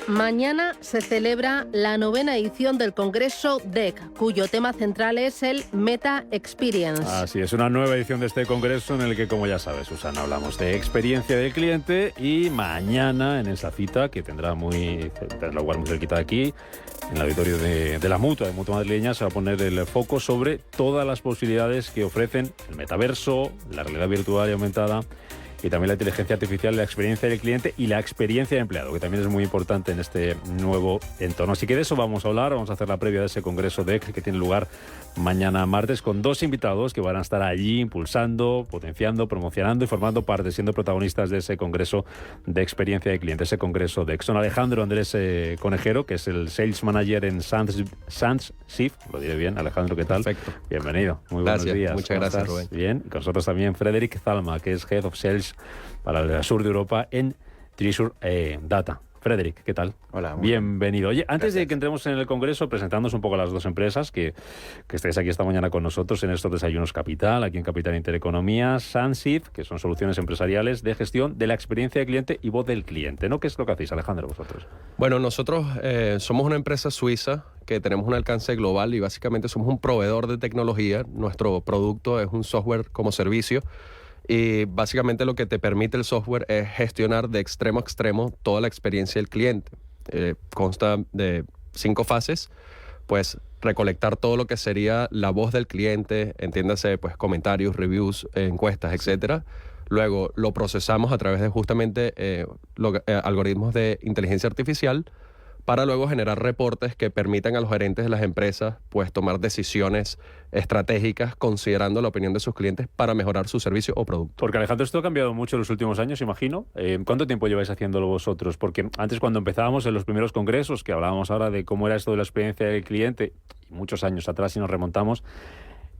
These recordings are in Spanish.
Mañana se celebra la 9ª edición del Congreso DEC, cuyo tema central es el Meta Experience. Así es, una nueva edición de este congreso en el que, como ya sabes, Susana, hablamos de experiencia del cliente y mañana en esa cita, que tendrá lugar muy cerquita de aquí, en el auditorio de la Mutua, de Mutua Madrileña, se va a poner el foco sobre todas las posibilidades que ofrecen el metaverso, la realidad virtual y aumentada, y también la inteligencia artificial, la experiencia del cliente y la experiencia del empleado, que también es muy importante en este nuevo entorno. Así que de eso vamos a hablar, vamos a hacer la previa de ese congreso DEC que tiene lugar mañana martes con dos invitados que van a estar allí impulsando, potenciando, promocionando y formando parte, siendo protagonistas de ese congreso de experiencia del cliente, ese congreso DEC. Son Alejandro Andrés Conejero, que es el Sales Manager en SANSIF, lo diré bien. Alejandro, ¿qué tal? Perfecto. Bienvenido, muy Gracias. Buenos días. Muchas gracias, Rubén. Bien, y con nosotros también Frederic Zalma, que es Head of Sales para el sur de Europa en Treasure Data. Frederic, ¿qué tal? Hola. Bienvenido. Oye, antes Gracias. de que entremos en el Congreso, presentándonos un poco a las dos empresas que estáis aquí esta mañana con nosotros en estos desayunos Capital, aquí en Capital Intereconomía, SANSIF, que son soluciones empresariales de gestión de la experiencia del cliente y voz del cliente, ¿no? ¿Qué es lo que hacéis, Alejandro, vosotros? Bueno, nosotros somos una empresa suiza que tenemos un alcance global y básicamente somos un proveedor de tecnología. Nuestro producto es un software como servicio. Y básicamente lo que te permite el software es gestionar de extremo a extremo toda la experiencia del cliente. Consta de 5 fases, pues recolectar todo lo que sería la voz del cliente, entiéndase pues comentarios, reviews, encuestas, etcétera. Luego lo procesamos a través de justamente algoritmos de inteligencia artificial para luego generar reportes que permitan a los gerentes de las empresas pues tomar decisiones estratégicas considerando la opinión de sus clientes para mejorar su servicio o producto. Porque, Alejandro, esto ha cambiado mucho en los últimos años, imagino. ¿Cuánto tiempo lleváis haciéndolo vosotros? Porque antes, cuando empezábamos en los primeros congresos, que hablábamos ahora de cómo era esto de la experiencia del cliente, y muchos años atrás, si nos remontamos,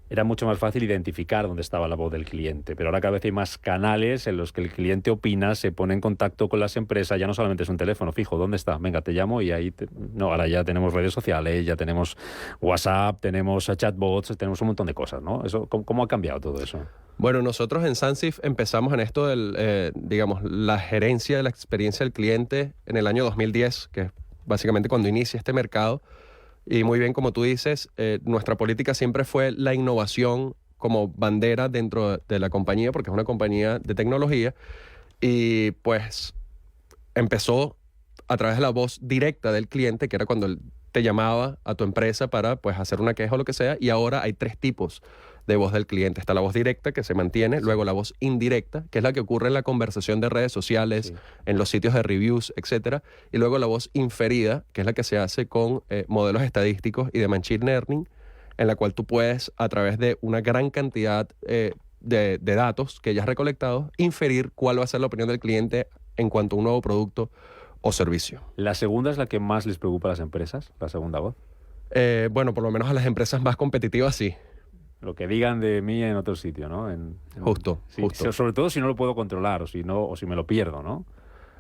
era mucho más fácil identificar dónde estaba la voz del cliente. Pero ahora cada vez hay más canales en los que el cliente opina, se pone en contacto con las empresas. Ya no solamente es un teléfono fijo, ¿dónde está? Venga, te llamo y ahí... No, ahora ya tenemos redes sociales, ya tenemos WhatsApp, tenemos chatbots, tenemos un montón de cosas, ¿no? Eso, ¿cómo ha cambiado todo eso? Bueno, nosotros en SANSIF empezamos en esto del, la gerencia de la experiencia del cliente en el año 2010, que es básicamente cuando inicia este mercado. Y muy bien, como tú dices, nuestra política siempre fue la innovación como bandera dentro de la compañía, porque es una compañía de tecnología. Y pues empezó a través de la voz directa del cliente, que era cuando él te llamaba a tu empresa para pues hacer una queja o lo que sea. Y ahora hay 3 tipos de voz del cliente. Está la voz directa, que se mantiene, luego la voz indirecta, que es la que ocurre en la conversación de redes sociales, sí, en los sitios de reviews, etcétera, y luego la voz inferida, que es la que se hace con modelos estadísticos y de machine learning, en la cual tú puedes, a través de una gran cantidad de datos que ya has recolectado, inferir cuál va a ser la opinión del cliente en cuanto a un nuevo producto o servicio. ¿La segunda es la que más les preocupa a las empresas, la segunda voz? Bueno, por lo menos a las empresas más competitivas, sí. Lo que digan de mí en otro sitio, ¿no? Justo. Sobre todo si no lo puedo controlar o si me lo pierdo, ¿no?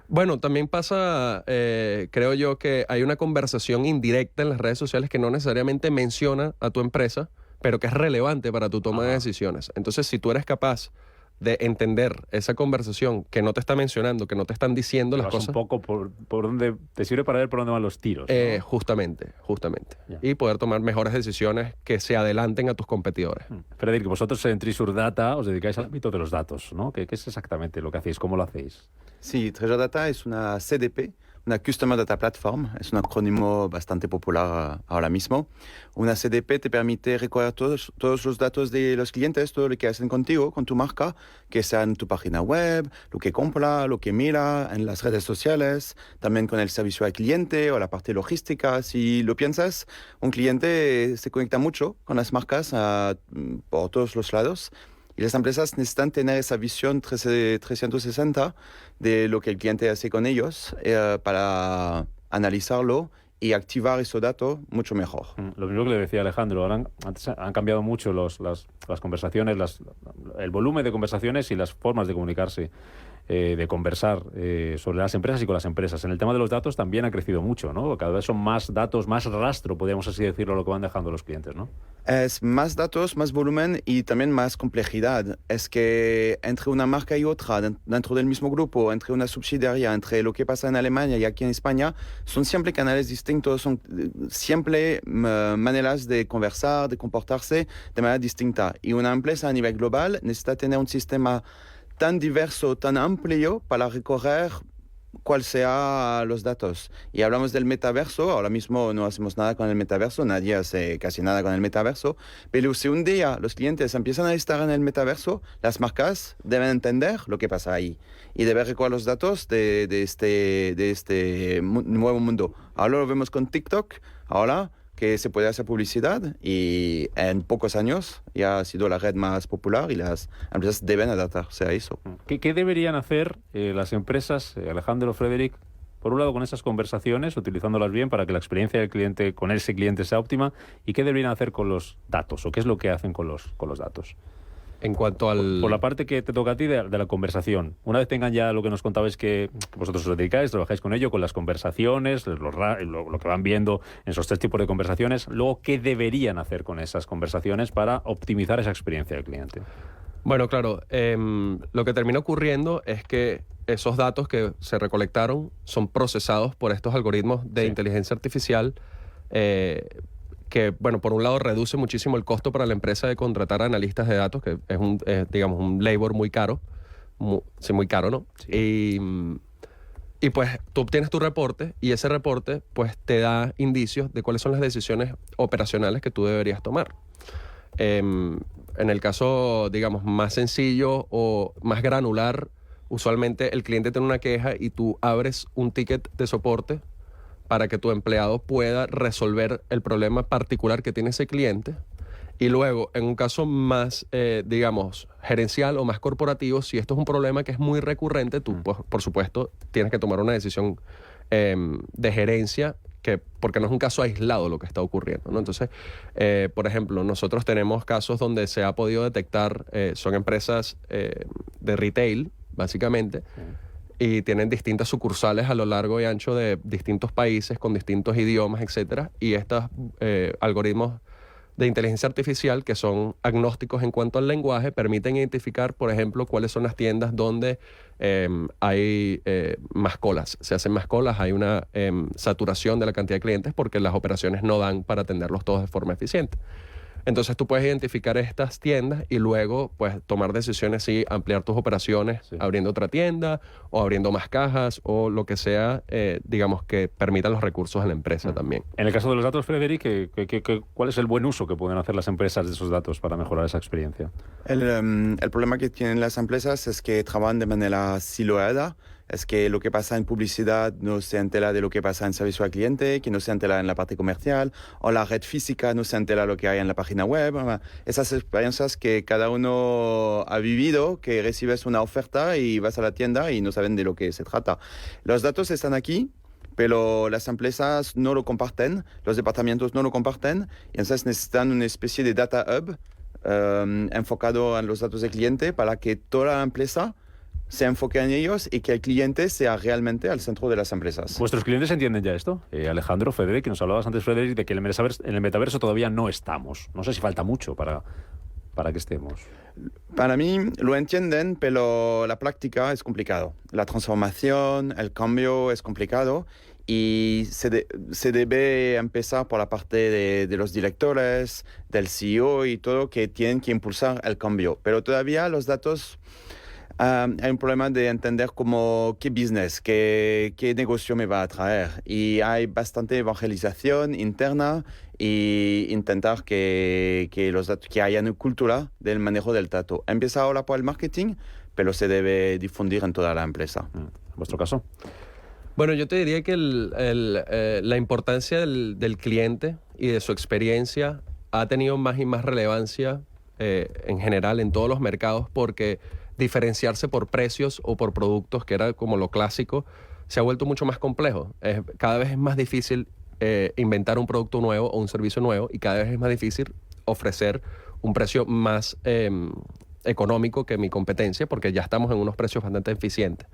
Bueno, también pasa, creo yo, que hay una conversación indirecta en las redes sociales que no necesariamente menciona a tu empresa, pero que es relevante para tu toma de decisiones. Entonces, si tú eres capaz de entender esa conversación que no te está mencionando, que no te están diciendo las cosas... un poco por donde te sirve para ver por dónde van los tiros, ¿no? Justamente. Yeah. Y poder tomar mejores decisiones que se adelanten a tus competidores. Frederic, vosotros en Treasure Data os dedicáis al ámbito de los datos, ¿no? ¿Qué es exactamente lo que hacéis? ¿Cómo lo hacéis? Sí, Treasure Data es una CDP, una Customer Data Platform, es un acrónimo bastante popular ahora mismo. Una CDP te permite recoger todos los datos de los clientes, todo lo que hacen contigo, con tu marca, que sea en tu página web, lo que compra, lo que mira, en las redes sociales, también con el servicio al cliente o la parte logística. Si lo piensas, un cliente se conecta mucho con las marcas por todos los lados. Y las empresas necesitan tener esa visión 360 de lo que el cliente hace con ellos para analizarlo y activar esos datos mucho mejor. Lo mismo que le decía Alejandro, antes han cambiado mucho las conversaciones, el volumen de conversaciones y las formas de comunicarse de conversar sobre las empresas y con las empresas. En el tema de los datos también ha crecido mucho, ¿no? Cada vez son más datos, más rastro, podríamos así decirlo, lo que van dejando los clientes, ¿no? Es más datos, más volumen y también más complejidad. Es que entre una marca y otra, dentro del mismo grupo, entre una subsidiaria, entre lo que pasa en Alemania y aquí en España, son siempre canales distintos, son siempre maneras de conversar, de comportarse de manera distinta. Y una empresa a nivel global necesita tener un sistema tan diverso, tan amplio para recorrer cuál sea los datos. Y hablamos del metaverso, ahora mismo no hacemos nada con el metaverso, nadie hace casi nada con el metaverso, pero si un día los clientes empiezan a estar en el metaverso, las marcas deben entender lo que pasa ahí y deben recorrer los datos de este nuevo mundo. Ahora lo vemos con TikTok, ahora que se puede hacer publicidad y en pocos años ya ha sido la red más popular y las empresas deben adaptarse a eso. ¿Qué deberían hacer las empresas, Alejandro, Frederic, por un lado con esas conversaciones, utilizándolas bien para que la experiencia del cliente con ese cliente sea óptima, y qué deberían hacer con los datos o qué es lo que hacen con los datos? En cuanto al... Por la parte que te toca a ti de la conversación. Una vez tengan ya lo que nos contabais que vosotros os dedicáis, trabajáis con ello, con las conversaciones, lo que van viendo en esos 3 tipos de conversaciones, luego, ¿qué deberían hacer con esas conversaciones para optimizar esa experiencia del cliente? Bueno, claro, lo que termina ocurriendo es que esos datos que se recolectaron son procesados por estos algoritmos de inteligencia artificial que, bueno, por un lado reduce muchísimo el costo para la empresa de contratar analistas de datos, que es digamos, un labor muy caro, muy caro, ¿no? Sí. Y pues tú obtienes tu reporte y ese reporte pues te da indicios de cuáles son las decisiones operacionales que tú deberías tomar. En el caso, digamos, más sencillo o más granular, usualmente el cliente tiene una queja y tú abres un ticket de soporte para que tu empleado pueda resolver el problema particular que tiene ese cliente. Y luego, en un caso más, digamos, gerencial o más corporativo, si esto es un problema que es muy recurrente, tú, pues, por supuesto, tienes que tomar una decisión de gerencia, porque no es un caso aislado lo que está ocurriendo, ¿no? Entonces, por ejemplo, nosotros tenemos casos donde se ha podido detectar, son empresas de retail, básicamente, y tienen distintas sucursales a lo largo y ancho de distintos países con distintos idiomas, etcétera, y estos algoritmos de inteligencia artificial, que son agnósticos en cuanto al lenguaje, permiten identificar, por ejemplo, cuáles son las tiendas donde hay más colas. Se hacen más colas, hay una saturación de la cantidad de clientes porque las operaciones no dan para atenderlos todos de forma eficiente. Entonces tú puedes identificar estas tiendas y luego pues tomar decisiones si ampliar tus operaciones abriendo otra tienda o abriendo más cajas o lo que sea, digamos, que permitan los recursos de la empresa también. En el caso de los datos, Frederic, ¿cuál es el buen uso que pueden hacer las empresas de esos datos para mejorar esa experiencia? El problema que tienen las empresas es que trabajan de manera siloada. Es que lo que pasa en publicidad no se entera de lo que pasa en servicio al cliente, que no se entera en la parte comercial, o la red física no se entera lo que hay en la página web. Esas experiencias que cada uno ha vivido, que recibes una oferta y vas a la tienda y no saben de lo que se trata. Los datos están aquí, pero las empresas no lo comparten, los departamentos no lo comparten, y entonces necesitan una especie de data hub enfocado en los datos del cliente para que toda la empresa se enfoque en ellos y que el cliente sea realmente al centro de las empresas. ¿Vuestros clientes entienden ya esto? Alejandro, Frederic, que nos hablabas antes, Frederic, de que en el metaverso todavía no estamos. No sé si falta mucho para que estemos. Para mí lo entienden, pero la práctica es complicado. La transformación, el cambio es complicado y se debe empezar por la parte de los directores, del CEO y todo, que tienen que impulsar el cambio. Pero todavía los datos... hay un problema de entender como qué business, qué negocio me va a traer. Y hay bastante evangelización interna e intentar que haya una cultura del manejo del dato. Empieza ahora por el marketing, pero se debe difundir en toda la empresa. ¿En vuestro caso? Bueno, yo te diría que la importancia del cliente y de su experiencia ha tenido más y más relevancia en general en todos los mercados, porque diferenciarse por precios o por productos, que era como lo clásico, se ha vuelto mucho más complejo. Cada vez es más difícil inventar un producto nuevo o un servicio nuevo, y cada vez es más difícil ofrecer un precio más económico que mi competencia, porque ya estamos en unos precios bastante eficientes.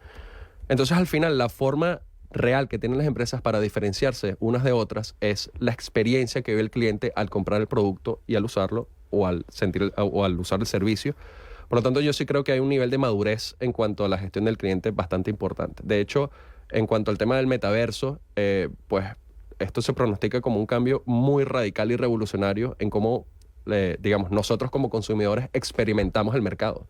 Entonces, al final, la forma real que tienen las empresas para diferenciarse unas de otras es la experiencia que vive el cliente al comprar el producto y al usarlo o al usar el servicio. Por lo tanto, yo sí creo que hay un nivel de madurez en cuanto a la gestión del cliente bastante importante. De hecho, en cuanto al tema del metaverso, pues esto se pronostica como un cambio muy radical y revolucionario en cómo, digamos, nosotros como consumidores experimentamos el mercado.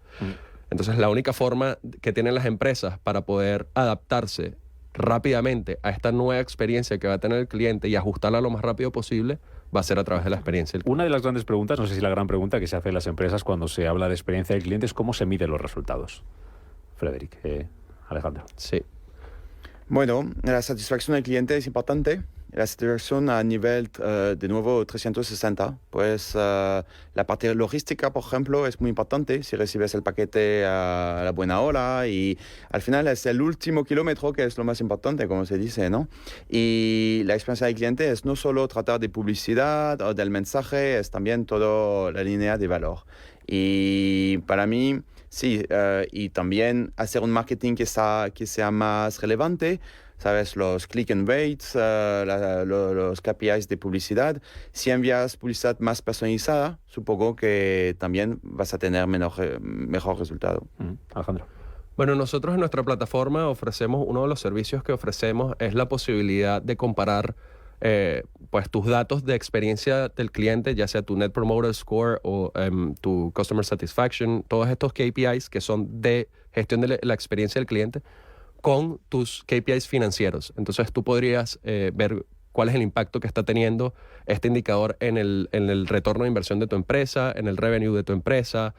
Entonces, la única forma que tienen las empresas para poder adaptarse rápidamente a esta nueva experiencia que va a tener el cliente y ajustarla lo más rápido posible va a ser a través de la experiencia del cliente. Una de las grandes preguntas, no sé si la gran pregunta que se hace en las empresas cuando se habla de experiencia del cliente es cómo se miden los resultados. Frederic, Alejandro. Sí. Bueno, la satisfacción del cliente es importante. La satisfacción a nivel, de nuevo, 360. Pues la parte logística, por ejemplo, es muy importante. Si recibes el paquete a la buena hora y al final es el último kilómetro que es lo más importante, como se dice, ¿no? Y la experiencia del cliente es no solo tratar de publicidad o del mensaje, es también toda la línea de valor. Y para mí, sí, y también hacer un marketing que sea más relevante, ¿sabes? Los click and rates, los KPIs de publicidad. Si envías publicidad más personalizada, supongo que también vas a tener mejor resultado. Alejandro. Bueno, nosotros en nuestra plataforma ofrecemos, uno de los servicios que ofrecemos es la posibilidad de comparar pues tus datos de experiencia del cliente, ya sea tu Net Promoter Score o tu Customer Satisfaction, todos estos KPIs que son de gestión de la experiencia del cliente, con tus KPIs financieros. Entonces tú podrías ver cuál es el impacto que está teniendo este indicador en el retorno de inversión de tu empresa, en el revenue de tu empresa,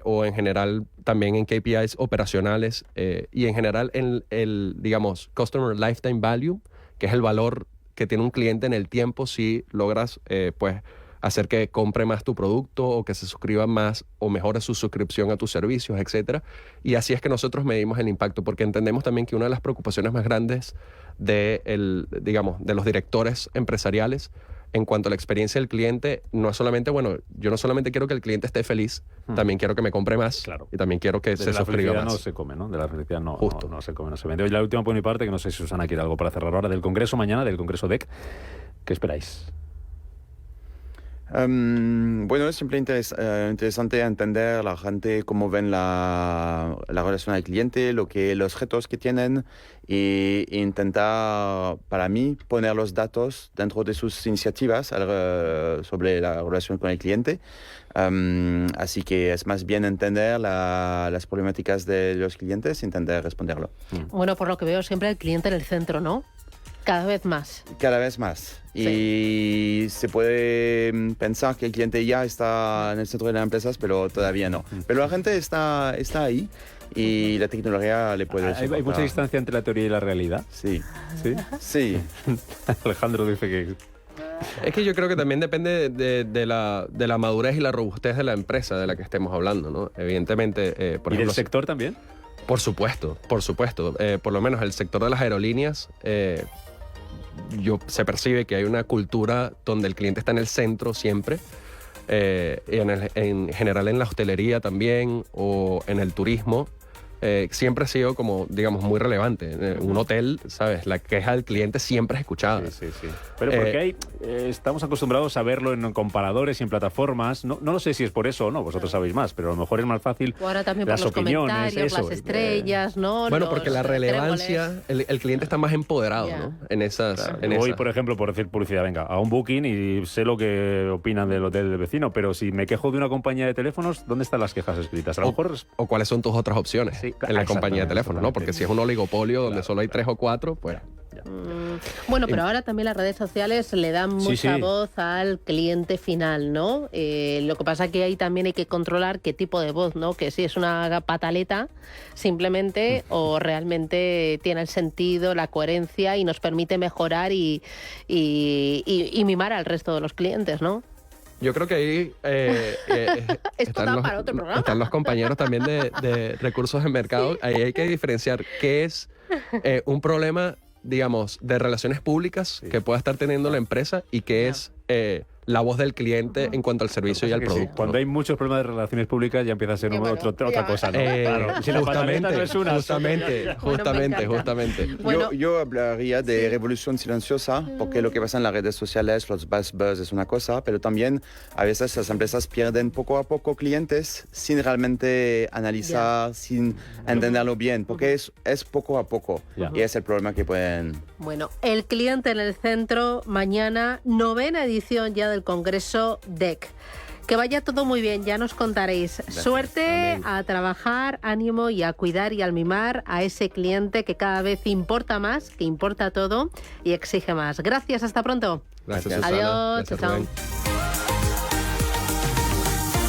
o en general también en KPIs operacionales y en general en el, digamos, Customer Lifetime Value, que es el valor que tiene un cliente en el tiempo si logras pues hacer que compre más tu producto o que se suscriba más o mejore su suscripción a tus servicios, etcétera. Y así es que nosotros medimos el impacto, porque entendemos también que una de las preocupaciones más grandes de los directores empresariales en cuanto a la experiencia del cliente no es solamente, bueno, yo no solamente quiero que el cliente esté feliz, también quiero que me compre más, claro, y también quiero que se suscriba más. No se come, ¿no? De la felicidad no, justo. No se come, no se vende. Hoy la última por mi parte, que no sé si Susana quiere algo para cerrar ahora, del Congreso mañana, del Congreso DEC. ¿Qué esperáis? Bueno, es siempre interesante entender la gente cómo ven la relación al cliente, los retos que tienen e intentar, para mí, poner los datos dentro de sus iniciativas sobre la relación con el cliente. Así que es más bien entender las problemáticas de los clientes e intentar responderlo. Bueno, por lo que veo, siempre el cliente en el centro, ¿no? Cada vez más. Cada vez más. Sí. Y se puede pensar que el cliente ya está en el centro de las empresas, pero todavía no. Pero la gente está ahí y la tecnología le puede... ¿Hay mucha distancia entre la teoría y la realidad? Sí. ¿Sí? Sí. Alejandro dice que... Es que yo creo que también depende de la madurez y la robustez de la empresa de la que estemos hablando, ¿no? Evidentemente, por ¿Y ejemplo, del sector también? Por supuesto, por supuesto. Por lo menos el sector de las aerolíneas, se percibe que hay una cultura donde el cliente está en el centro siempre, y en general en la hostelería también o en el turismo. Siempre ha sido como, digamos, muy relevante. Un hotel, ¿sabes? La queja del cliente siempre es escuchada. Sí. Pero porque estamos acostumbrados a verlo en comparadores y en plataformas. No lo sé si es por eso o no, vosotros sabéis más, pero a lo mejor es más fácil o ahora también las por los opiniones, comentarios, las estrellas, ¿no? Bueno, porque la relevancia, el cliente está más empoderado, ¿no? En esas... Claro. En Voy, esas. por ejemplo, por decir publicidad, venga, a un Booking y sé lo que opinan del hotel del vecino, pero si me quejo de una compañía de teléfonos, ¿dónde están las quejas escritas? A lo mejor... O cuáles son tus otras opciones. Sí, en la compañía de teléfono, ¿no? Porque si es un oligopolio donde solo hay 3 o 4, pues... Bueno, pero ahora también las redes sociales le dan mucha voz al cliente final, ¿no? Lo que pasa es que ahí también hay que controlar qué tipo de voz, ¿no? Que si es una pataleta simplemente o realmente tiene el sentido, la coherencia y nos permite mejorar y mimar al resto de los clientes, ¿no? Yo creo que ahí Esto da para otro programa. Están los compañeros también de recursos de mercado. Ahí hay que diferenciar qué es un problema, digamos, de relaciones públicas que pueda estar teniendo la empresa y qué es la voz del cliente en cuanto al servicio y al producto. Sí. Cuando hay muchos problemas de relaciones públicas ya empieza a ser otra cosa, ¿no? Claro. Si la pataleta no es una. Justamente. Bueno. Yo hablaría de revolución silenciosa, porque lo que pasa en las redes sociales, los buzz es una cosa, pero también a veces las empresas pierden poco a poco clientes sin realmente analizar, sin entenderlo bien, porque es poco a poco. Y es el problema que pueden... Bueno, el cliente en el centro, mañana, 9ª edición ya del Congreso DEC. Que vaya todo muy bien, ya nos contaréis. Gracias. Suerte. Amén. A trabajar, ánimo y a cuidar y al mimar a ese cliente que cada vez importa más, que importa todo y exige más. Gracias, hasta pronto. Gracias, Susana. Adiós, Gracias, chao. Rubén.